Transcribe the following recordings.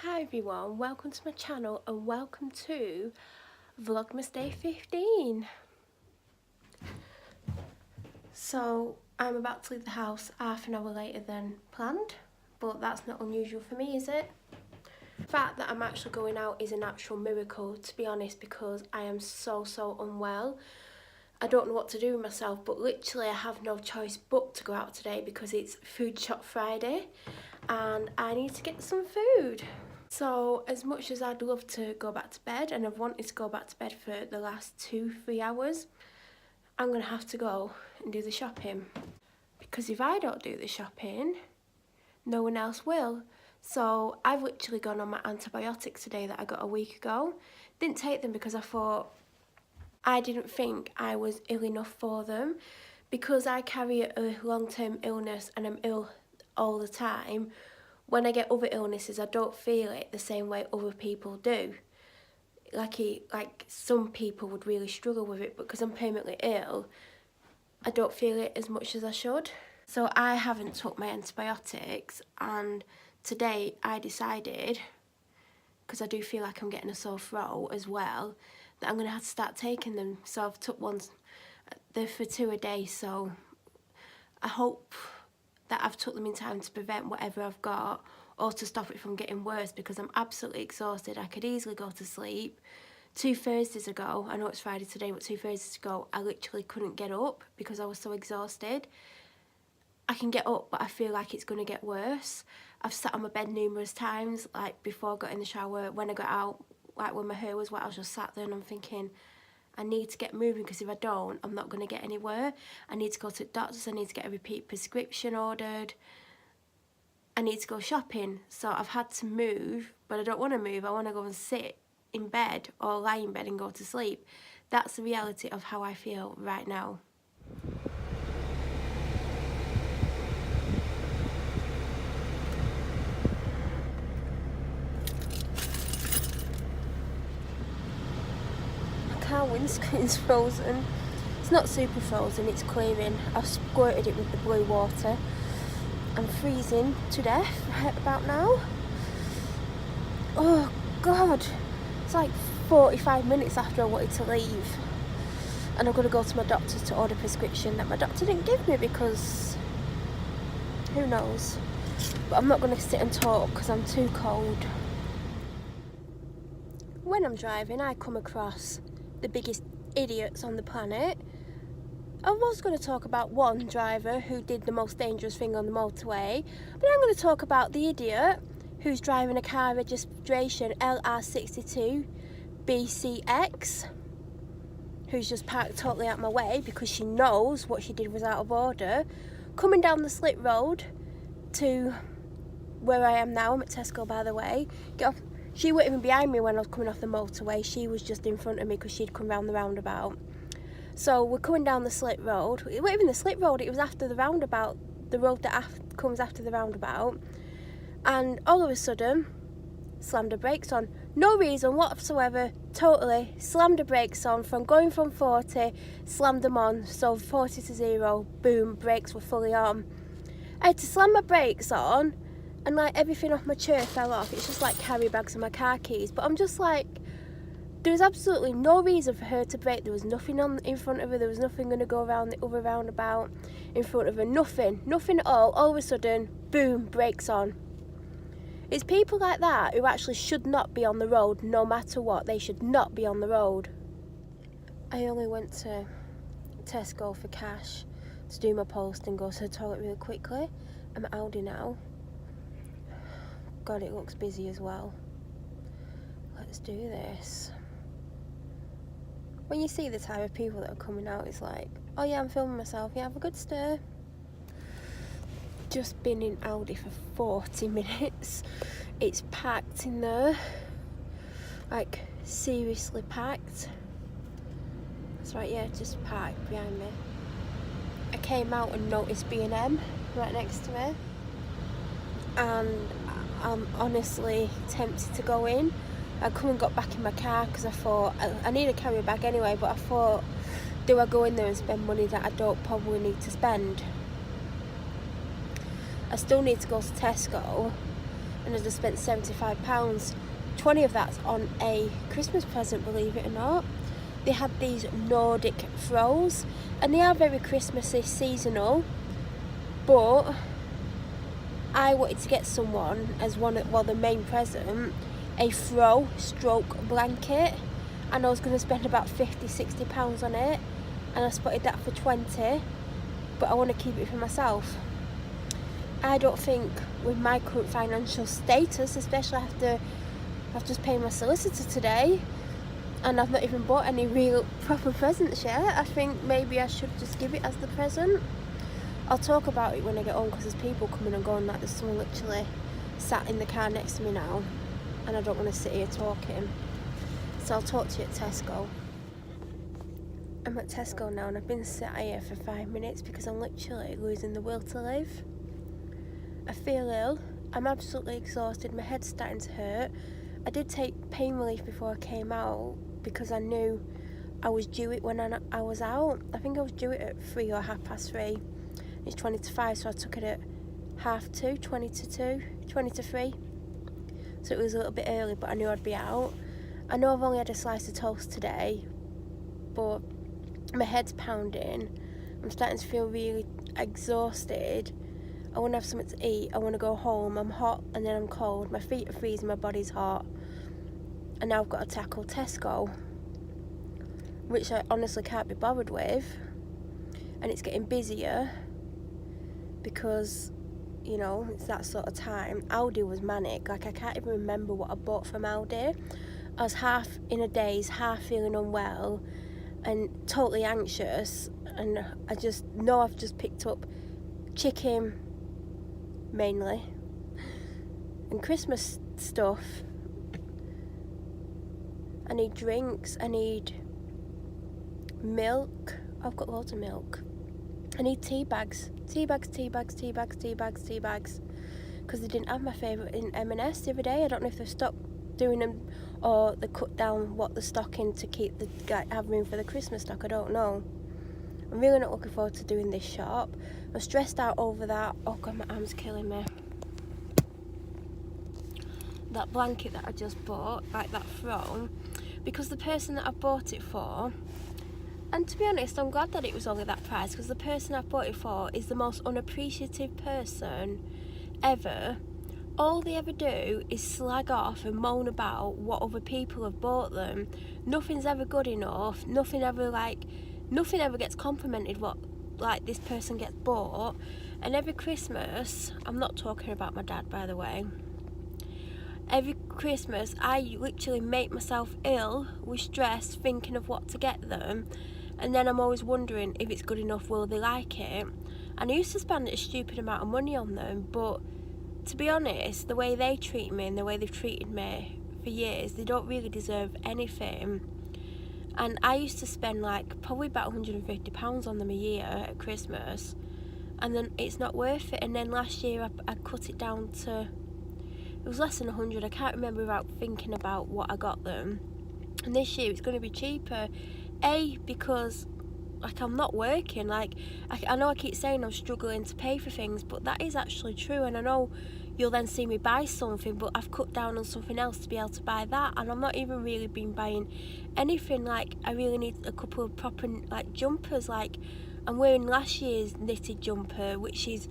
Hi everyone, welcome to my channel and welcome to Vlogmas Day 15. So I'm about to leave the house half an hour later than planned, but that's not unusual for me, is it? The fact that I'm actually going out is an actual miracle, to be honest, because I am so unwell. I don't know what to do with myself, but literally I have no choice but to go out today because it's Food Shop Friday and I need to get some food. So as much as I'd love to go back to bed, and I've wanted to go back to bed for the last 2-3 hours, I'm going to have to go and do the shopping. Because if I don't do the shopping, no one else will. So I've literally gone on my antibiotics today that I got a week ago. Didn't take them because I didn't think I was ill enough for them. Because I carry a long-term illness and I'm ill all the time, when I get other illnesses, I don't feel it the same way other people do. Like some people would really struggle with it, but because I'm permanently ill, I don't feel it as much as I should. So I haven't took my antibiotics, and today I decided, because I do feel like I'm getting a sore throat as well, that I'm going to have to start taking them. So I've took one, they're for 2 a day, so I hope that I've took them in time to prevent whatever I've got or to stop it from getting worse, because I'm absolutely exhausted. I could easily go to sleep. 2 Thursdays ago, I know it's Friday today, but 2 Thursdays ago I literally couldn't get up because I was so exhausted. I can get up, but I feel like it's going to get worse. I've sat on my bed numerous times, like before I got in the shower, when I got out, like when my hair was wet, I was just sat there and I'm thinking, I need to get moving, because if I don't, I'm not going to get anywhere. I need to go to the doctors, I need to get a repeat prescription ordered. I need to go shopping. So I've had to move, but I don't want to move. I want to go and sit in bed or lie in bed and go to sleep. That's the reality of how I feel right now. My windscreen's frozen. It's not super frozen, it's clearing. I've squirted it with the blue water. I'm freezing to death right about now. Oh God, it's like 45 minutes after I wanted to leave, and I've got to go to my doctor to order a prescription that my doctor didn't give me because who knows. But I'm not going to sit and talk because I'm too cold. When I'm driving, I come across the biggest idiots on the planet. I was going to talk about one driver who did the most dangerous thing on the motorway, but I'm going to talk about the idiot who's driving a car registration LR62 BCX, who's just parked totally out my way because she knows what she did was out of order, coming down the slip road to where I am now. I'm at Tesco, by the way. Get off. She wasn't even behind me when I was coming off the motorway. She was just in front of me because she'd come round the roundabout. So we're coming down the slip road. It wasn't even the slip road, it was after the roundabout, the road that comes after the roundabout. And all of a sudden, slammed her brakes on. No reason whatsoever, totally slammed her brakes on, from going from 40, slammed them on, so 40 to 0, boom, brakes were fully on. I had to slam my brakes on, and like everything off my chair fell off. It's just like carry bags and my car keys. But I'm just like, there was absolutely no reason for her to brake. There was nothing on in front of her. There was nothing going to go around the other roundabout in front of her. Nothing at all. All of a sudden, boom, brakes on. It's people like that who actually should not be on the road, no matter what. They should not be on the road. I only went to Tesco for cash to do my post and go to the toilet really quickly. I'm at Aldi now. God, it looks busy as well. Let's do this. When you see the type of people that are coming out, it's like, oh yeah, I'm filming myself, yeah, have a good stir. Just been in Aldi for 40 minutes. It's packed in there. Like, seriously packed. That's right, yeah, just packed behind me. I came out and noticed B&M right next to me. And I'm honestly tempted to go in. I come and got back in my car because I thought, I need a carry bag anyway, but I thought, do I go in there and spend money that I don't probably need to spend? I still need to go to Tesco and I just spent £75. 20 of that's on a Christmas present, believe it or not. They had these Nordic throws, and they are very Christmassy, seasonal, but I wanted to get someone as the main present, a throw stroke blanket, and I was going to spend about £50-60 on it, and I spotted that for 20, but I want to keep it for myself. I don't think with my current financial status, especially after I've just paid my solicitor today and I've not even bought any real proper presents yet, I think maybe I should just give it as the present. I'll talk about it when I get home, because there's people coming and going, like there's someone literally sat in the car next to me now and I don't want to sit here talking, so I'll talk to you at Tesco. I'm at Tesco now and I've been sat here for 5 minutes because I'm literally losing the will to live. I feel ill, I'm absolutely exhausted, my head's starting to hurt. I did take pain relief before I came out because I knew I was due it when I was out. I think I was due it at 3 or 3:30. It's 20 to 5, so I took it at 2:30, 20 to 2, 20 to 3. So it was a little bit early, but I knew I'd be out. I know I've only had a slice of toast today, but my head's pounding. I'm starting to feel really exhausted. I want to have something to eat. I want to go home. I'm hot and then I'm cold. My feet are freezing, my body's hot. And now I've got to tackle Tesco, which I honestly can't be bothered with. And it's getting busier because, you know, it's that sort of time. Aldi was manic. Like, I can't even remember what I bought from Aldi. I was half in a daze, half feeling unwell and totally anxious. And I just know I've just picked up chicken, mainly, and Christmas stuff. I need drinks, I need milk. I've got loads of milk. I need tea bags, because they didn't have my favourite in M&S the other day. I don't know if they've stopped doing them or they cut down what they're stocking to keep have room for the Christmas stock. I don't know. I'm really not looking forward to doing this shop. I'm stressed out over that. Oh god, my arm's killing me. That blanket that I just bought, like that throw, because the person that I bought it for, and to be honest, I'm glad that it was only that price, because the person I bought it for is the most unappreciative person ever. All they ever do is slag off and moan about what other people have bought them. Nothing's ever good enough. Nothing ever gets complimented what like this person gets bought. And every Christmas, I'm not talking about my dad, by the way, every Christmas I literally make myself ill with stress thinking of what to get them, and then I'm always wondering if it's good enough, will they like it. And I used to spend a stupid amount of money on them, but to be honest, the way they treat me and the way they've treated me for years, they don't really deserve anything. And I used to spend like probably about £150 on them a year at Christmas, and then it's not worth it. And then last year I cut it down to, it was less than 100. I can't remember without thinking about what I got them. And this year it's going to be cheaper. Because like I'm not working. Like I know I keep saying I'm struggling to pay for things, but that is actually true. And I know you'll then see me buy something, but I've cut down on something else to be able to buy that, and I'm not even really been buying anything. Like I really need a couple of proper like jumpers. Like I'm wearing last year's knitted jumper, which is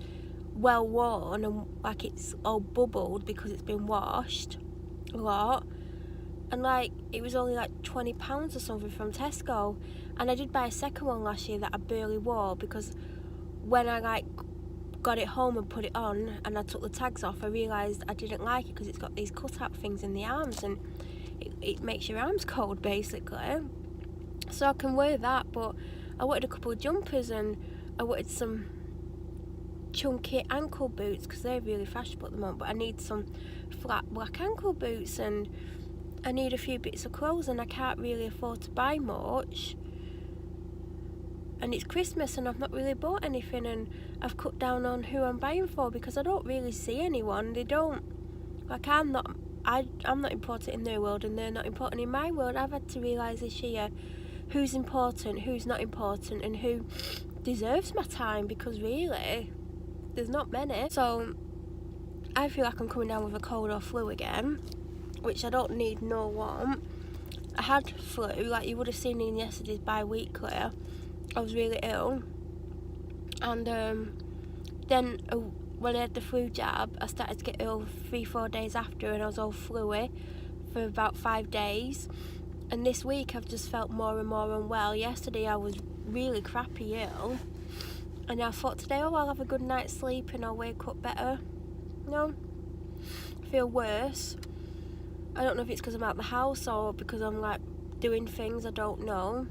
well worn and like it's all bubbled because it's been washed a lot, and like it was only like £20 or something from Tesco. And I did buy a second one last year that I barely wore, because when I like got it home and put it on and I took the tags off, I realised I didn't like it because it's got these cut-out things in the arms, and it makes your arms cold basically. So I can wear that, but I wanted a couple of jumpers, and I wanted some chunky ankle boots because they're really fashionable at the moment, but I need some flat black ankle boots, and I need a few bits of clothes, and I can't really afford to buy much. And it's Christmas and I've not really bought anything, and I've cut down on who I'm buying for because I don't really see anyone. They don't, like I'm not important in their world and they're not important in my world. I've had to realise this year who's important, who's not important, and who deserves my time, because really there's not many. So I feel like I'm coming down with a cold or flu again, which I don't need nor want. I had flu, like you would have seen in yesterday's bi-weekly. I was really ill, and then when I had the flu jab, I started to get ill 3-4 days after, and I was all fluey for about 5 days. And this week I've just felt more and more unwell. Yesterday I was really crappy ill, and I thought today, oh, I'll have a good night's sleep and I'll wake up better. No, I feel worse. I don't know if it's because I'm out the house or because I'm like doing things, I don't know.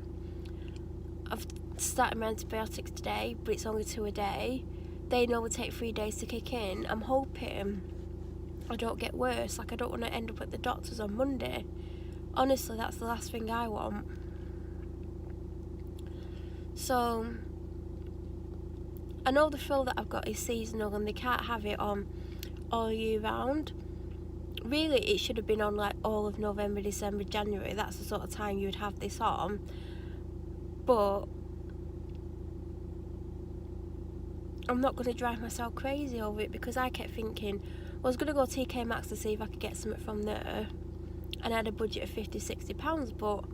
I've started my antibiotics today, but it's only 2 a day. They normally take 3 days to kick in. I'm hoping I don't get worse. Like, I don't want to end up at the doctor's on Monday. Honestly, that's the last thing I want. So, I know the flu that I've got is seasonal and they can't have it on all year round. Really, it should have been on like all of November, December, January. That's the sort of time you would have this on. But I'm not going to drive myself crazy over it, because I kept thinking, well, I was going to go TK Maxx to see if I could get something from there, and I had a budget of £50-60, but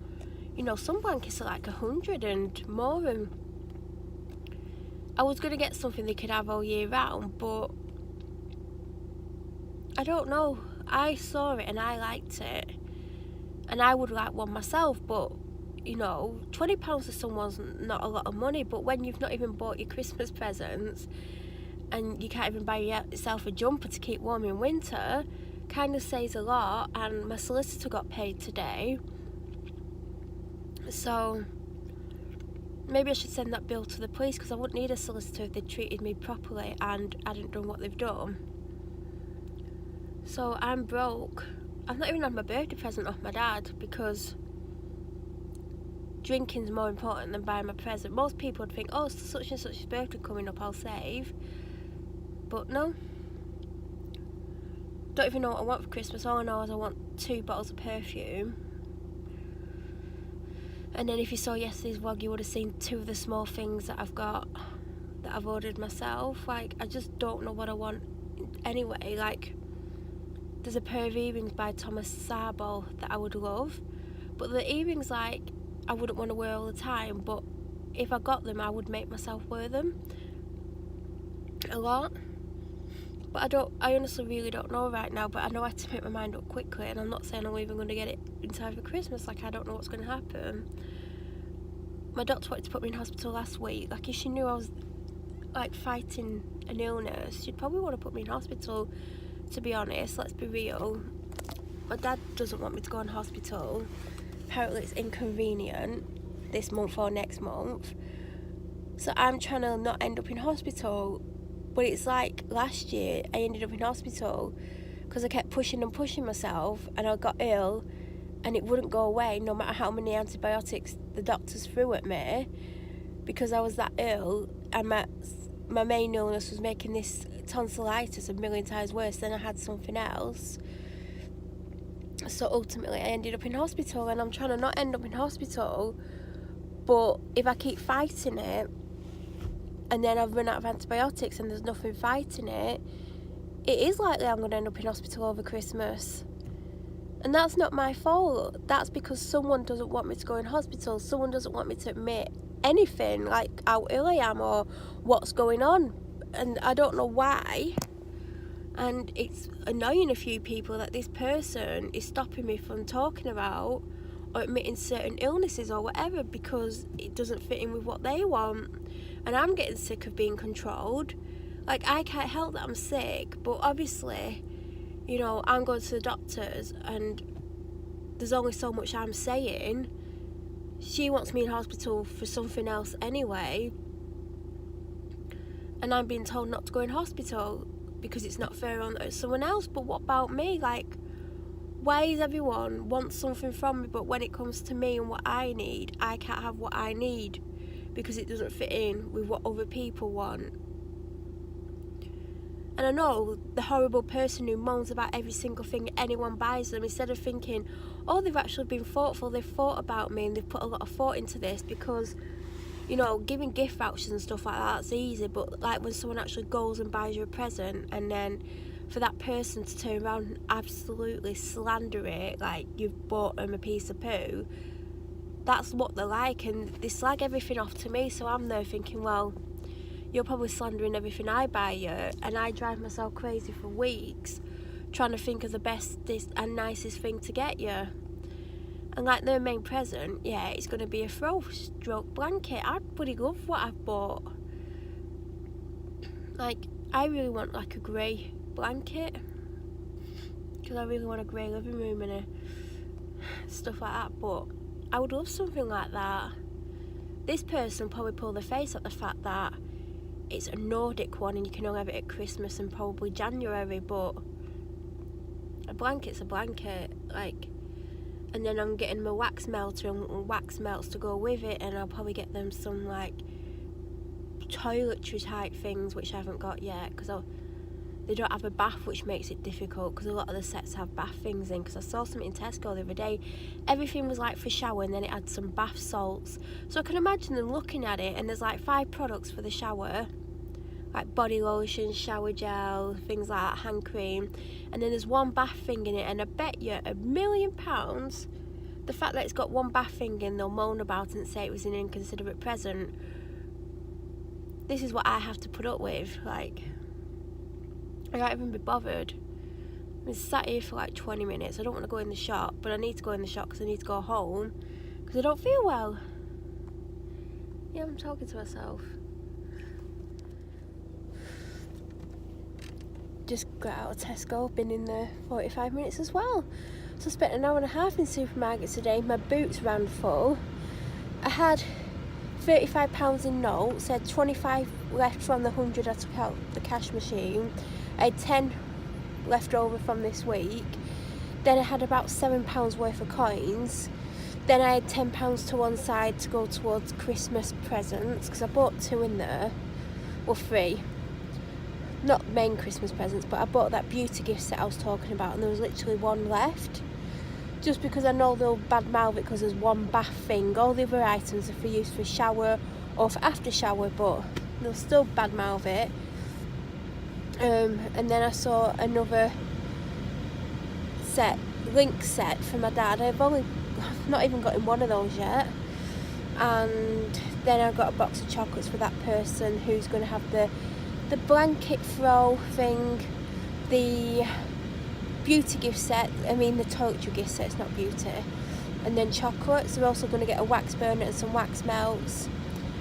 you know, some blankets are like 100 and more, and I was going to get something they could have all year round, but I don't know. I saw it and I liked it, and I would like one myself, but you know, £20 to someone's not a lot of money, but when you've not even bought your Christmas presents and you can't even buy yourself a jumper to keep warm in winter, kind of says a lot. And my solicitor got paid today, so maybe I should send that bill to the police, because I wouldn't need a solicitor if they treated me properly and I hadn't done what they've done. So I'm broke. I've not even had my birthday present off my dad, because drinking's more important than buying my present. Most people would think, oh, such and such's birthday coming up, I'll save. But no. Don't even know what I want for Christmas. All I know is I want 2 bottles of perfume. And then if you saw yesterday's vlog, you would have seen 2 of the small things that I've got, that I've ordered myself. Like, I just don't know what I want anyway. Like, there's a pair of earrings by Thomas Sabo that I would love, but the earrings, like, I wouldn't want to wear all the time, but if I got them, I would make myself wear them a lot. But I honestly really don't know right now, but I know I have to make my mind up quickly, and I'm not saying I'm even going to get it in time for Christmas. Like, I don't know what's going to happen. My doctor wanted to put me in hospital last week. Like, if she knew I was like fighting an illness, she'd probably want to put me in hospital, to be honest. Let's be real. My dad doesn't want me to go in hospital. Apparently it's inconvenient this month or next month, so I'm trying to not end up in hospital. But it's like last year I ended up in hospital because I kept pushing and pushing myself, and I got ill and it wouldn't go away no matter how many antibiotics the doctors threw at me, because I was that ill, and my main illness was making this tonsillitis a million times worse. Then I had something else. So ultimately I ended up in hospital, and I'm trying to not end up in hospital, but if I keep fighting it and then I've run out of antibiotics and there's nothing fighting it, it is likely I'm going to end up in hospital over Christmas. And that's not my fault. That's because someone doesn't want me to go in hospital. Someone doesn't want me to admit anything, like how ill I am or what's going on, and I don't know why. And it's annoying a few people that this person is stopping me from talking about or admitting certain illnesses or whatever, because it doesn't fit in with what they want. And I'm getting sick of being controlled. Like, I can't help that I'm sick, but obviously, you know, I'm going to the doctors and there's only so much I'm saying. She wants me in hospital for something else anyway, and I'm being told not to go in hospital because it's not fair on someone else. But what about me? Like, why is everyone wants something from me, but when it comes to me and what I need, I can't have what I need because it doesn't fit in with what other people want? And I know the horrible person who moans about every single thing anyone buys them, instead of thinking, oh, they've actually been thoughtful, they've thought about me and they've put a lot of thought into this. Because, you know, giving gift vouchers and stuff like that's easy, but like when someone actually goes and buys you a present and then for that person to turn around and absolutely slander it like you've bought them a piece of poo, that's what they're like, and they slag everything off to me. So I'm there thinking, well, you're probably slandering everything I buy you, and I drive myself crazy for weeks trying to think of the bestest and nicest thing to get you. And like their main present, yeah, it's going to be a throw stroke blanket. I bloody love what I've bought. Like, I really want like a grey blanket, because I really want a grey living room and stuff like that, but I would love something like that. This person probably pulled their face at the fact that it's a Nordic one and you can only have it at Christmas and probably January, but a blanket's a blanket, like. And then I'm getting my wax melter and wax melts to go with it, and I'll probably get them some like toiletry type things, which I haven't got yet, because they don't have a bath, which makes it difficult, because a lot of the sets have bath things in. Because I saw something in Tesco the other day, everything was like for shower, and then it had some bath salts. So I can imagine them looking at it, and there's like 5 products for the shower, like body lotion, shower gel, things like that, hand cream, and then there's one bath thing in it. And I bet you £1,000,000 the fact that it's got one bath thing in, they'll moan about it and say it was an inconsiderate present. This is what I have to put up with. Like, I can't even be bothered. I've been sat here for like 20 minutes. I don't want to go in the shop, but I need to go in the shop because I need to go home because I don't feel well. Yeah, I'm talking to myself. Just got out of Tesco, been in there 45 minutes as well. So I spent an hour and a half in supermarkets today. My boots ran full. I had £35 in notes. I had 25 left from the 100 I took out the cash machine. I had 10 left over from this week. Then I had about £7 worth of coins. Then I had £10 to one side to go towards Christmas presents, because I bought 2 in there, or 3. Not main Christmas presents, but I bought that beauty gift set I was talking about, and there was literally 1 left. Just because I know they'll badmouth it because there's 1 bath thing. All the other items are for use for shower or for after shower, but they'll still badmouth it. And then I saw another set, link set for my dad. I've not even gotten one of those yet. And then I got a box of chocolates for that person who's going to have the blanket throw thing, the beauty gift set, the toiletry gift set, it's not beauty, and then chocolates. They're also going to get a wax burner and some wax melts,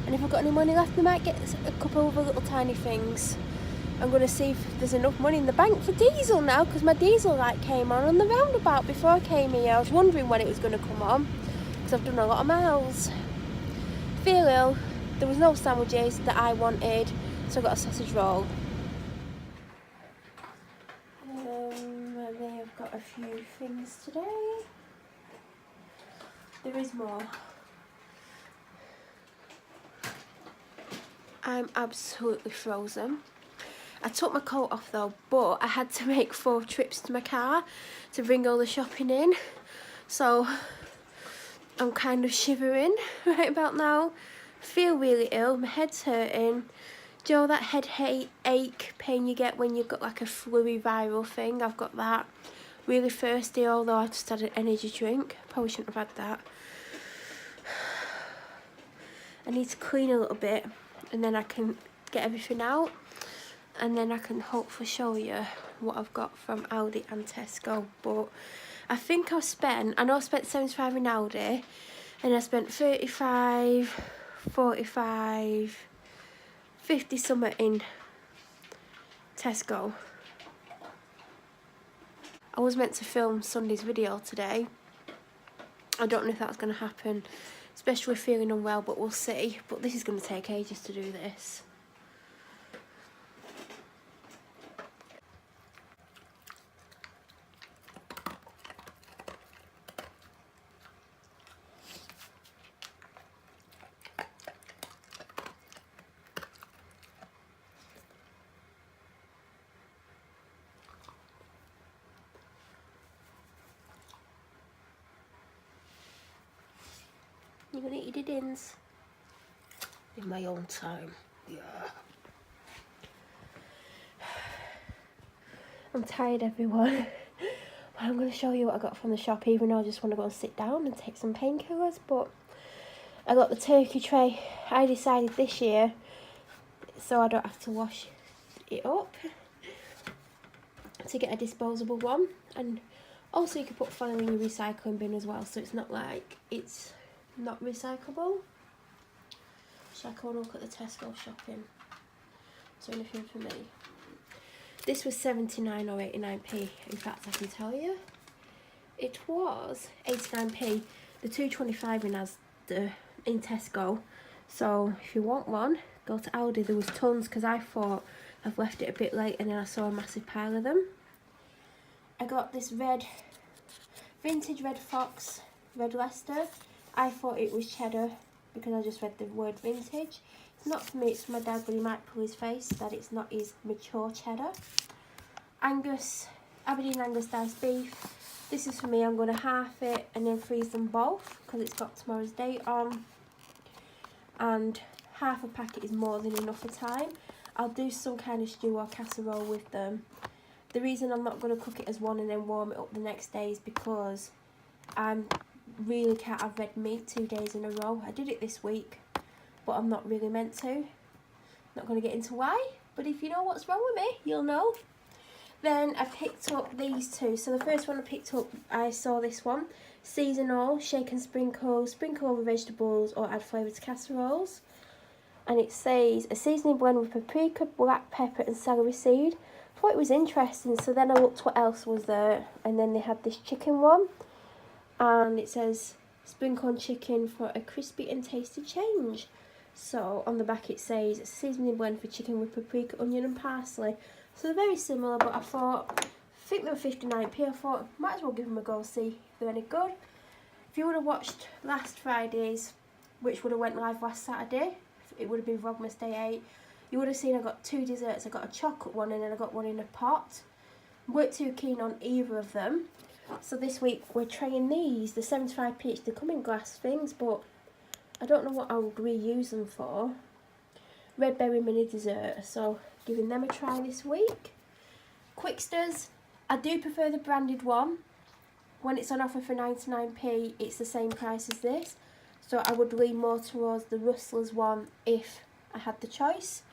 and if I've got any money left I might get a couple of other little tiny things. I'm going to see if there's enough money in the bank for diesel now, because my diesel light came on the roundabout before I came here. I was wondering when it was going to come on because I've done a lot of miles. Feel ill. There was no sandwiches that I wanted, so I got a sausage roll. And then I've got a few things today. There is more. I'm absolutely frozen. I took my coat off though, but I had to make 4 trips to my car to bring all the shopping in. So I'm kind of shivering right about now. Feel really ill, my head's hurting. Do you know that head ache pain you get when you've got like a flu viral thing? I've got that. Really thirsty, although I just had an energy drink. Probably shouldn't have had that. I need to clean a little bit and then I can get everything out. And then I can hopefully show you what I've got from Aldi and Tesco. But I think I spent £75 in Aldi, and I spent 35, 45, 50 something in Tesco. I was meant to film Sunday's video today. I don't know if that's going to happen, especially feeling unwell, but we'll see. But this is going to take ages to do this. You're gonna eat it in my own time. Yeah. I'm tired, everyone. I'm going to show you what I got from the shop, even though I just want to go and sit down and take some painkillers. But I got the turkey tray. I decided this year, so I don't have to wash it up, to get a disposable one. And also you can put foil in your recycling bin as well, so it's not like it's not recyclable. So I can look at the Tesco shopping. So anything for me. This was 79 or 89p. In fact, I can tell you, it was 89p. The 2.25 in Asda in Tesco. So if you want one, go to Aldi. There was tons because I thought I've left it a bit late, and then I saw a massive pile of them. I got this vintage Red Fox Red Leicester. I thought it was cheddar because I just read the word vintage. It's not for me, it's for my dad, but he might pull his face that it's not his mature cheddar. Aberdeen Angus diced beef. This is for me. I'm going to half it and then freeze them both because it's got tomorrow's date on. And half a packet is more than enough a time. I'll do some kind of stew or casserole with them. The reason I'm not going to cook it as one and then warm it up the next day is because I really can't have red meat 2 days in a row. I did it this week, but I'm not really meant to. Not going to get into why, but if you know what's wrong with me, you'll know. Then I picked up these two. So the first one I picked up, I saw this one. Seasonal, shake and sprinkle over vegetables or add flavour to casseroles. And it says, a seasoning blend with paprika, black pepper and celery seed. I thought it was interesting, so then I looked what else was there. And then they had this chicken one. And it says, sprinkle on chicken for a crispy and tasty change. So on the back it says, seasoning blend for chicken with paprika, onion and parsley. So they're very similar, but I think they were 59p. I thought, might as well give them a go, see if they're any good. If you would have watched last Friday's, which would have went live last Saturday, it would have been Vlogmas Day 8, you would have seen I got two desserts. I got a chocolate one and then I got one in a pot. Weren't too keen on either of them. So this week we're trying these, the 75p each. They come in glass things, but I don't know what I would reuse them for. Red berry mini dessert, so giving them a try this week. Quicksters, I do prefer the branded one. When it's on offer for 99p, it's the same price as this. So I would lean more towards the Rustlers one if I had the choice.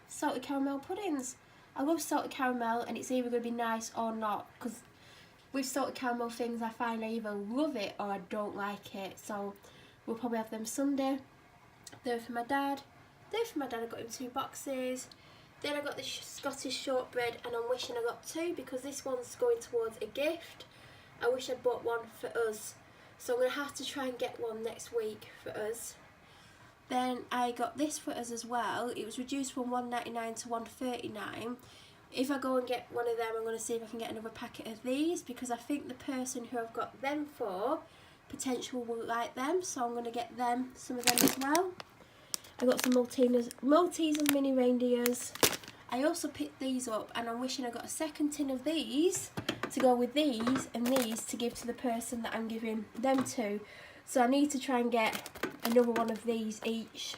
Salted caramel puddings. I love salted caramel, and it's either going to be nice or not. Because with salted caramel things, I find I either love it or I don't like it. So we'll probably have them Sunday. They're for my dad. I got him 2 boxes. Then I got the Scottish shortbread, and I'm wishing I got 2 because this one's going towards a gift. I wish I'd bought one for us. So I'm going to have to try and get one next week for us. Then I got this for us as well. It was reduced from $1.99 to $1.39. If I go and get one of them, I'm going to see if I can get another packet of these, because I think the person who I've got them for potentially will like them. So I'm going to get them, some of them as well. I got some Maltesers mini reindeers. I also picked these up, and I'm wishing I got a second tin of these to go with these and these to give to the person that I'm giving them to. So I need to try and get another one of these each.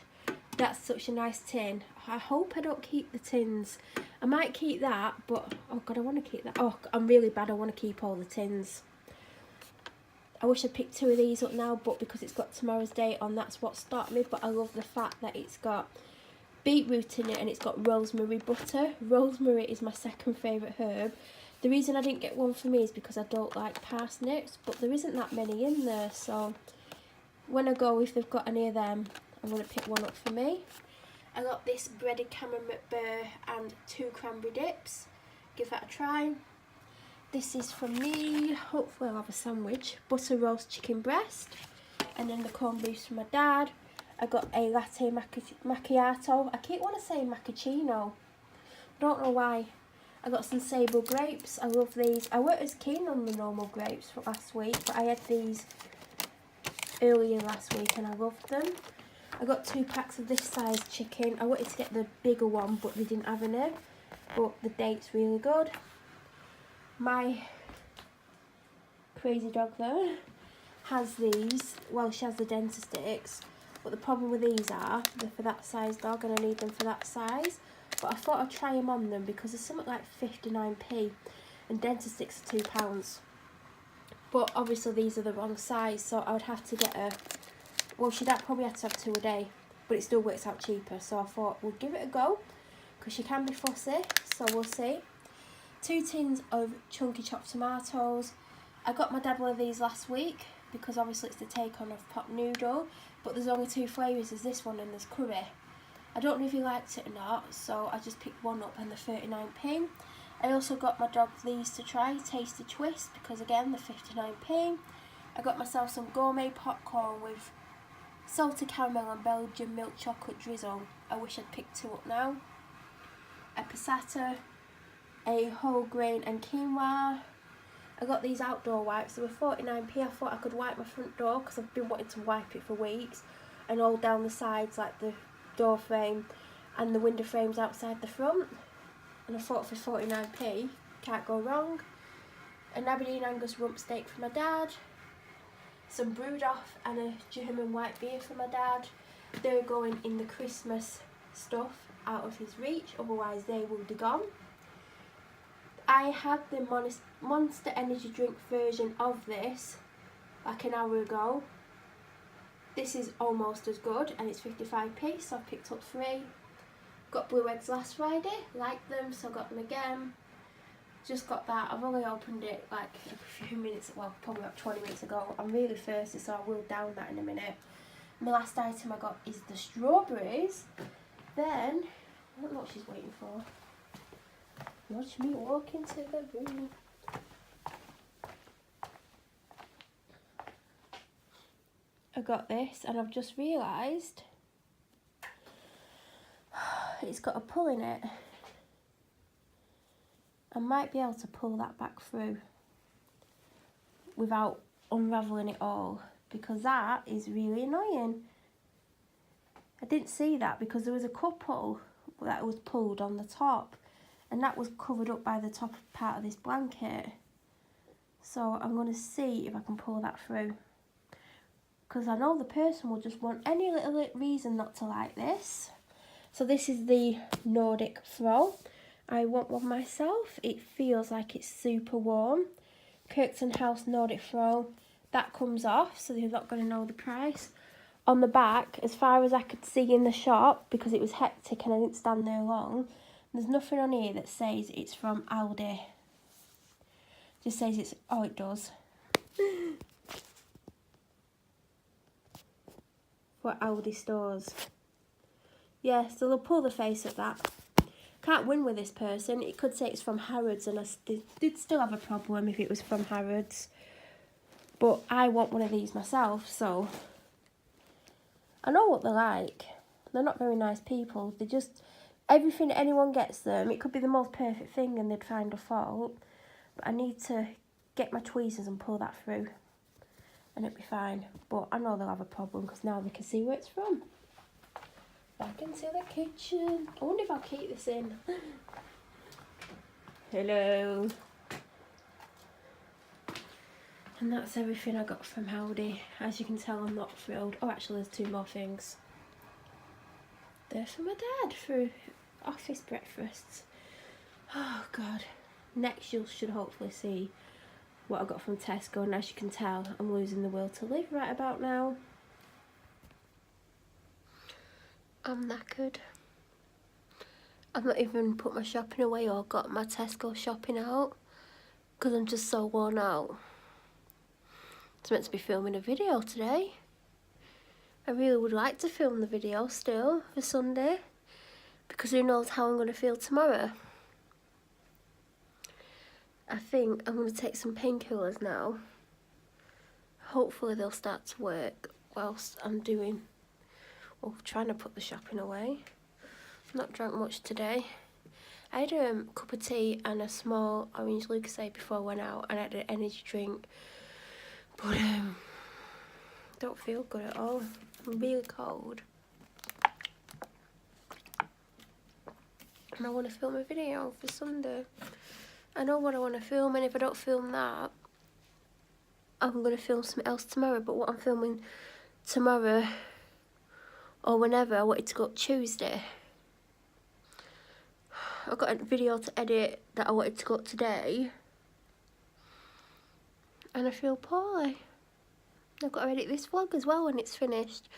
That's such a nice tin. I hope I don't keep the tins. I might keep that, but oh god, I want to keep that. Oh, I'm really bad. I want to keep all the tins. I wish I picked 2 of these up now, but because it's got tomorrow's date on, that's what stopped me. But I love the fact that it's got beetroot in it and it's got rosemary butter. Rosemary is my second favourite herb. The reason I didn't get one for me is because I don't like parsnips, but there isn't that many in there. So when I go, if they've got any of them, I'm going to pick one up for me. I got this breaded camembert and 2 cranberry dips. Give that a try. This is for me. Hopefully I'll have a sandwich. Butter roast chicken breast. And then the corned beef for my dad. I got a latte macchiato. I keep wanting to say macchiato. Don't know why. I got some sable grapes. I love these. I weren't as keen on the normal grapes for last week, but I had these earlier last week and I loved them. I got 2 packs of this size chicken. I wanted to get the bigger one, but they didn't have any. But the date's really good. My crazy dog though has these. Well, she has the dentist sticks, but the problem with these are they're for that size dog and I need them for that size. but I thought I'd try them on them because there's something like 59p and Dentastix are £2. But obviously these are the wrong size, so I would have to get a, well, she'd probably have to have 2 a day, but it still works out cheaper. So I thought we'll give it a go because she can be fussy, so we'll see. 2 tins of chunky chopped tomatoes. I got my dad one of these last week because obviously it's the take on of pot noodle, but there's only 2 flavours, there's this one and there's curry. I don't know if he liked it or not, so I just picked one up and they're 39p. I also got my dog these to try, Tasty Twist, because again they're 59p. I got myself some gourmet popcorn with salted caramel and Belgian milk chocolate drizzle. I wish I'd picked 2 up now. A passata, a whole grain and quinoa. I got these outdoor wipes, they were 49p. I thought I could wipe my front door because I've been wanting to wipe it for weeks, and all down the sides like the door frame and the window frames outside the front. And I thought for 49p, can't go wrong. An Aberdeen Angus rump steak for my dad. Some brewed off and a German white beer for my dad. They're going in the Christmas stuff out of his reach, otherwise they will be gone. I had the Monster Energy drink version of this like an hour ago. This is almost as good and it's 55p, so I picked up 3. Got blue eggs last Friday, liked them, so I got them again. Just got that. I've only opened it like a few minutes, well, probably about 20 minutes ago. I'm really thirsty, so I will down that in a minute. And the last item I got is the strawberries. Then, I don't know what she's waiting for. Watch me walk into the room. I got this, and I've just realised it's got a pull in it. I might be able to pull that back through without unravelling it all, because that is really annoying. I didn't see that because there was a couple that was pulled on the top, and that was covered up by the top part of this blanket. So I'm going to see if I can pull that through, because I know the person will just want any little reason not to like this. So this is the Nordic throw. I want one myself. It feels like it's super warm. Kirkton House Nordic throw. That comes off, so they're not going to know the price. On the back, as far as I could see in the shop, because it was hectic and I didn't stand there long, there's nothing on here that says it's from Aldi. Just says it's, oh it does. For Aldi stores. Yeah, so they'll pull the face at that. Can't win with this person. It could say it's from Harrods, and I did still have a problem if it was from Harrods. But I want one of these myself, so I know what they're like. They're not very nice people. They just, everything anyone gets them, it could be the most perfect thing and they'd find a fault. But I need to get my tweezers and pull that through, and it'll be fine. But I know they'll have a problem because now they can see where it's from. Back into the kitchen. I wonder if I'll keep this in. Hello. And that's everything I got from Aldi. As you can tell, I'm not thrilled. Oh, actually, there's 2 more things. They're for my dad for office breakfasts. Oh, God. Next, you should hopefully see what I got from Tesco. And as you can tell, I'm losing the will to live right about now. I'm knackered. I've not even put my shopping away or got my Tesco shopping out because I'm just so worn out. It's meant to be filming a video today. I really would like to film the video still for Sunday, because who knows how I'm going to feel tomorrow. I think I'm going to take some painkillers now. Hopefully they'll start to work whilst I'm doing, or trying to put the shopping away. I've not drank much today. I had a cup of tea and a small orange Lucozade before I went out, and I had an energy drink. But don't feel good at all. I'm really cold. And I want to film a video for Sunday. I know what I want to film, and if I don't film that, I'm going to film something else tomorrow. But what I'm filming tomorrow, or whenever, I wanted to go up Tuesday. I've got a video to edit that I wanted to go up today. And I feel poorly. I've got to edit this vlog as well when it's finished.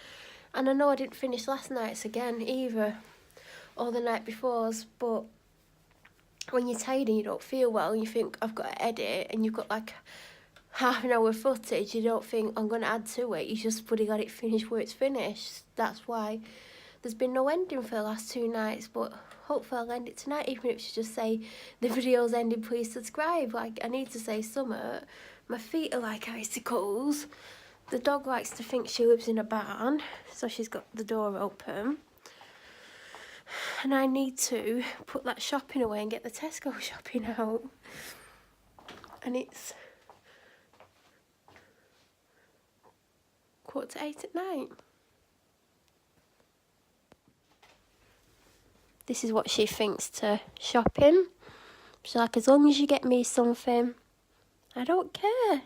And I know I didn't finish last night's again either. Or the night before's. But when you're tired and you don't feel well and you think I've got to edit and you've got like half an hour footage, you don't think I'm going to add to it. You just bloody let it finish where it's finished. That's why there's been no ending for the last 2 nights. But hopefully I'll end it tonight, even if it's just say the video's ended, please subscribe. Like, I need to say something. My feet are like icicles. The dog likes to think she lives in a barn, so she's got the door open. And I need to put that shopping away and get the Tesco shopping out. And it's 7:45 at night. This is what she thinks to shopping. She's like, as long as you get me something, I don't care.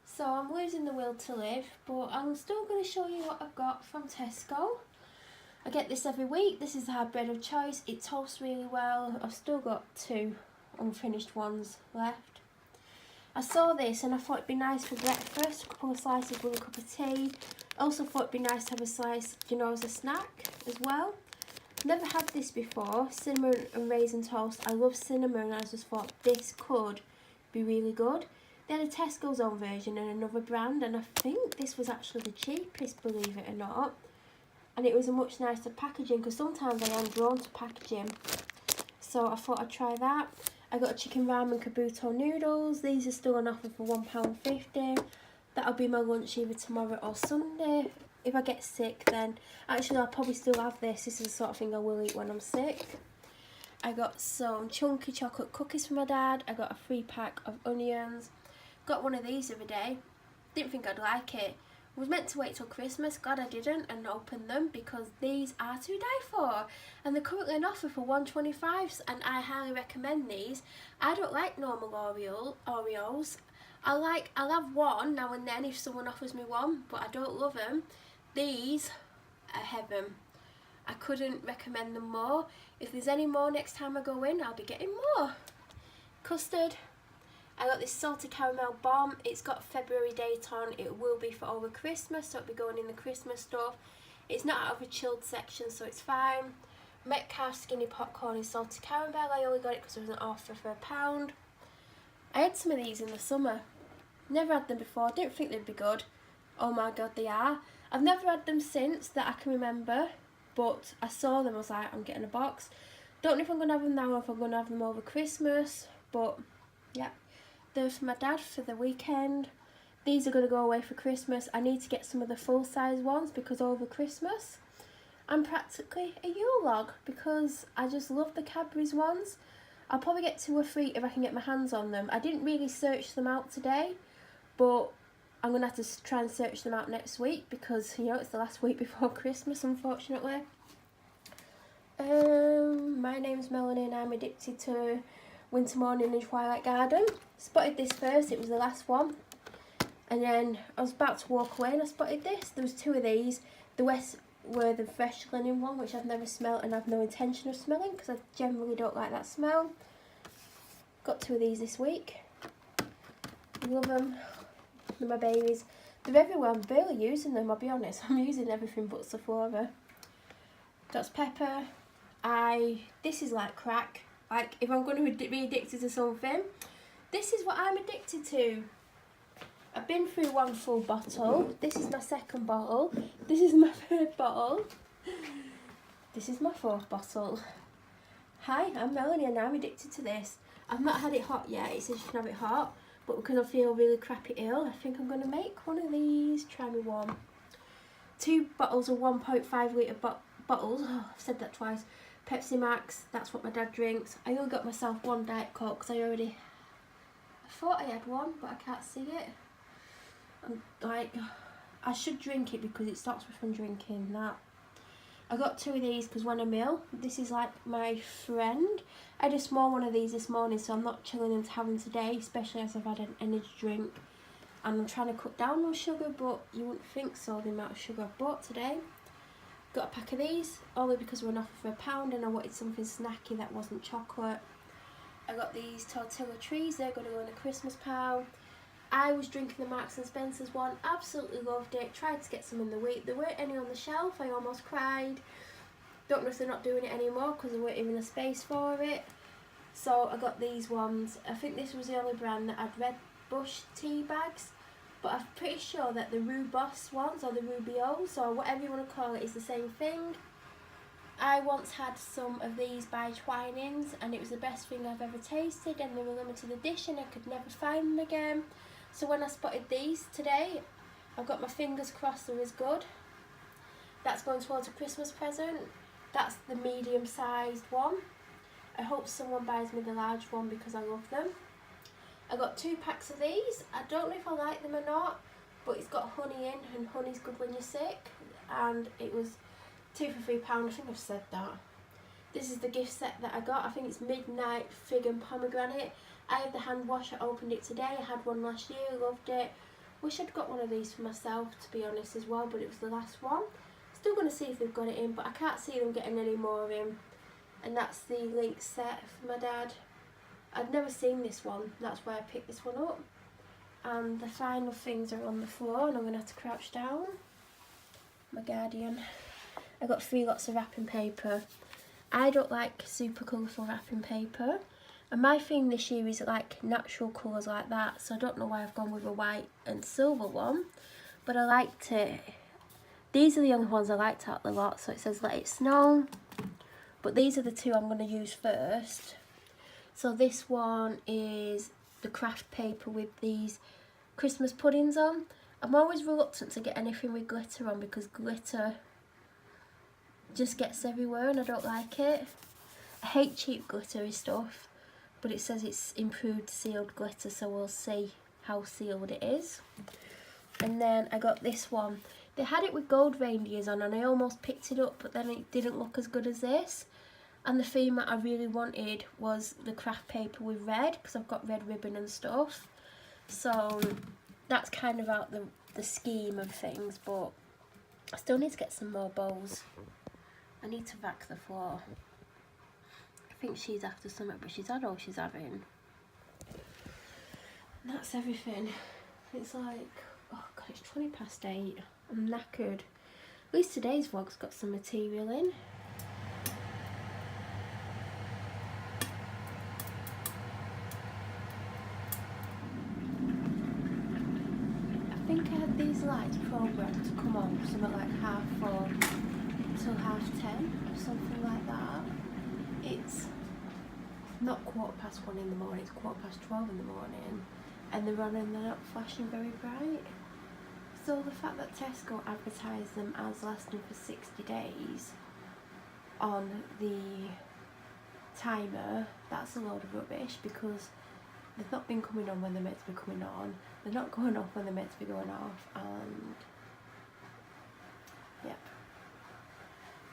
So I'm losing the will to live, but I'm still going to show you what I've got from Tesco. I get this every week. This is the hard bread of choice. It toasts really well. I've still got 2 unfinished ones left. I saw this and I thought it'd be nice for breakfast. A couple of slices with a cup of tea. I also thought it'd be nice to have a slice, you know, as a snack as well. Never had this before. Cinnamon and raisin toast. I love cinnamon. I just thought this could be really good. They had a Tesco's own version and another brand, and I think this was actually the cheapest, believe it or not. And it was a much nicer packaging, because sometimes I am drawn to packaging. So I thought I'd try that. I got a chicken ramen kabuto noodles. These are still on offer for £1.50. That'll be my lunch either tomorrow or Sunday. If I get sick, then actually I'll probably still have this. This is the sort of thing I will eat when I'm sick. I got some chunky chocolate cookies for my dad. I got a 3-pack of onions. Got one of these the other day. Didn't think I'd like it. Was meant to wait till Christmas. Glad I didn't and opened them, because these are to die for. And they're currently on offer for £1.25, and I highly recommend these. I don't like normal Oreos. I'll have one now and then if someone offers me one, but I don't love them. These are heaven. I couldn't recommend them more. If there's any more next time I go in, I'll be getting more. Custard. I got this salty caramel bomb. It's got February date on. It will be for over Christmas, so it'll be going in the Christmas stuff. It's not out of a chilled section, so it's fine. Metcalf skinny popcorn and salty caramel. I only got it because it was an offer for £1. I had some of these in the summer. Never had them before. Didn't think they'd be good. Oh my god, they are. I've never had them since that I can remember, but I saw them. I was like, I'm getting a box. Don't know if I'm going to have them now or if I'm going to have them over Christmas, but yeah. They're for my dad for the weekend. These are going to go away for Christmas. I need to get some of the full-size ones, because over Christmas I'm practically a Yule log, because I just love the Cadbury's ones. I'll probably get 2 or 3 if I can get my hands on them. I didn't really search them out today, but I'm going to have to try and search them out next week, because, you know, it's the last week before Christmas, unfortunately. My name's Melanie and I'm addicted to Winter Morning in Twilight Garden. Spotted this first, it was the last one. And then I was about to walk away and I spotted this. There was 2 of these. The rest were the fresh linen one, which I've never smelled and I've no intention of smelling, because I generally don't like that smell. Got 2 of these this week. Love them. They're my babies. They're everywhere. I'm barely using them, I'll be honest. I'm using everything but Sephora. That's pepper. This is like crack. Like, if I'm going to be addicted to something, this is what I'm addicted to. I've been through 1 full bottle. This is my 2nd bottle. This is my 3rd bottle. This is my 4th bottle. Hi, I'm Melanie and I'm addicted to this. I've not had it hot yet. It says you can have it hot. But because I feel really crappy ill, I think I'm going to make one of these. Try me one. 2 bottles of 1.5 litre bottles. Oh, I've said that twice. Pepsi Max, that's what my dad drinks. I only got myself 1 Diet Coke because I thought I had one, but I can't see it. I'm like, I should drink it because it stops me from drinking that. I got 2 of these because when I'm ill, this is like my friend. I had a small one of these this morning, so I'm not chilling into having today, especially as I've had an energy drink. And I'm trying to cut down on sugar, but you wouldn't think so, the amount of sugar I've bought today. Got a pack of these, only because we're on offer for £1 and I wanted something snacky that wasn't chocolate. I got these tortilla trees, they're going to go in the Christmas pile. I was drinking the Marks and Spencer's one, absolutely loved it, tried to get some in the week. There weren't any on the shelf, I almost cried. Don't know if they're not doing it anymore because there weren't even a space for it. So I got these ones. I think this was the only brand that had red bush tea bags, but I'm pretty sure that the Rubos ones, or the Rubios, or whatever you want to call it, is the same thing. I once had some of these by Twinings and it was the best thing I've ever tasted, and they were limited edition, I could never find them again. So when I spotted these today, I've got my fingers crossed they're as good. That's going towards a Christmas present. That's the medium sized one. I hope someone buys me the large one because I love them. I got 2 packs of these. I don't know if I like them or not, but it's got honey in, and honey's good when you're sick. And it was 2 for £3, I think I've said that. This is the gift set that I got. I think it's Midnight Fig and Pomegranate. I have the hand wash, I opened it today. I had one last year, loved it. Wish I'd got one of these for myself, to be honest, as well, but it was the last one. Still going to see if they've got it in, but I can't see them getting any more in. And that's the link set for my dad. I'd never seen this one, that's why I picked this one up. And the final things are on the floor and I'm going to have to crouch down. My Guardian. I got 3 lots of wrapping paper. I don't like super colourful wrapping paper. And my theme this year is like natural colours like that. So I don't know why I've gone with a white and silver one. But I liked it. These are the only ones I liked out of the lot. So it says Let It Snow. But these are the 2 I'm going to use first. So this one is the craft paper with these Christmas puddings on. I'm always reluctant to get anything with glitter on because glitter just gets everywhere and I don't like it. I hate cheap glittery stuff, but it says it's improved sealed glitter, so we'll see how sealed it is. And then I got this one. They had it with gold reindeers on and I almost picked it up, but then it didn't look as good as this. And the theme that I really wanted was the craft paper with red, because I've got red ribbon and stuff. So that's kind of out the scheme of things, but I still need to get some more bowls. I need to vac the floor. I think she's after something, but she's had all she's having. And that's everything. It's like, oh god, it's 8:20. I'm knackered. At least today's vlog's got some material in. I think I had these lights programmed to come on something like 4:30 till 10:30 or something like that. It's not 1:15 in the morning, it's 12:15 in the morning, and they're on and they're not flashing very bright. So the fact that Tesco advertised them as lasting for 60 days on the timer, that's a load of rubbish, because they've not been coming on when they're meant to be coming on, they're not going off when they're meant to be going off, and yep.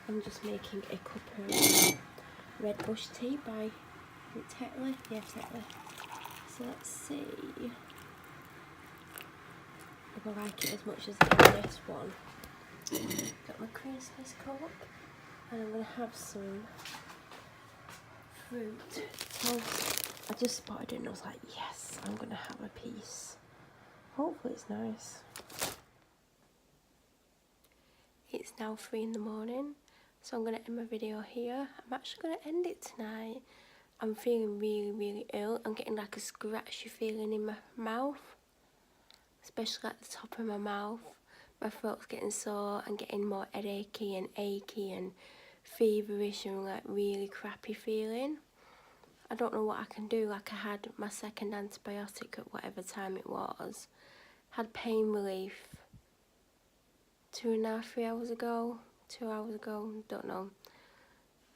I'm just making a cup of red bush tea by Tetley. Yeah, Tetley. So let's see if I like it as much as this one. Got my Christmas cup, and I'm going to have some fruit toast. I just spotted it and I was like, yes, I'm going to have a piece. Hopefully it's nice. It's now 3 in the morning, so I'm going to end my video here. I'm actually going to end it tonight. I'm feeling really ill. I'm getting like a scratchy feeling in my mouth, especially at the top of my mouth. My throat's getting sore and getting more headachy and achy and feverish and like really crappy feeling. I don't know what I can do. Like, I had my second antibiotic at whatever time it was. Had pain relief 2.5, 3 hours ago. 2 hours ago, don't know.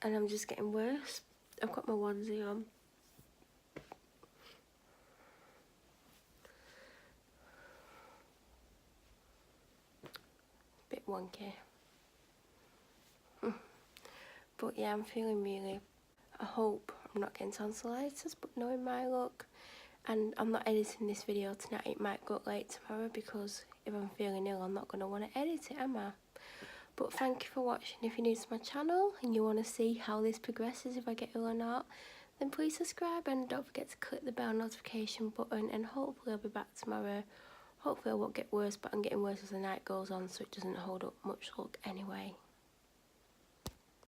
And I'm just getting worse. I've got my onesie on. Bit wonky. But yeah, I'm feeling really... I hope I'm not getting tonsillitis, but knowing my luck, and I'm not editing this video tonight, it might go late tomorrow, because if I'm feeling ill I'm not going to want to edit it, am I? But thank you for watching. If you're new to my channel and you want to see how this progresses, if I get ill or not, then please subscribe and don't forget to click the bell notification button, and hopefully I'll be back tomorrow. Hopefully I won't get worse, but I'm getting worse as the night goes on, so it doesn't hold up much luck anyway.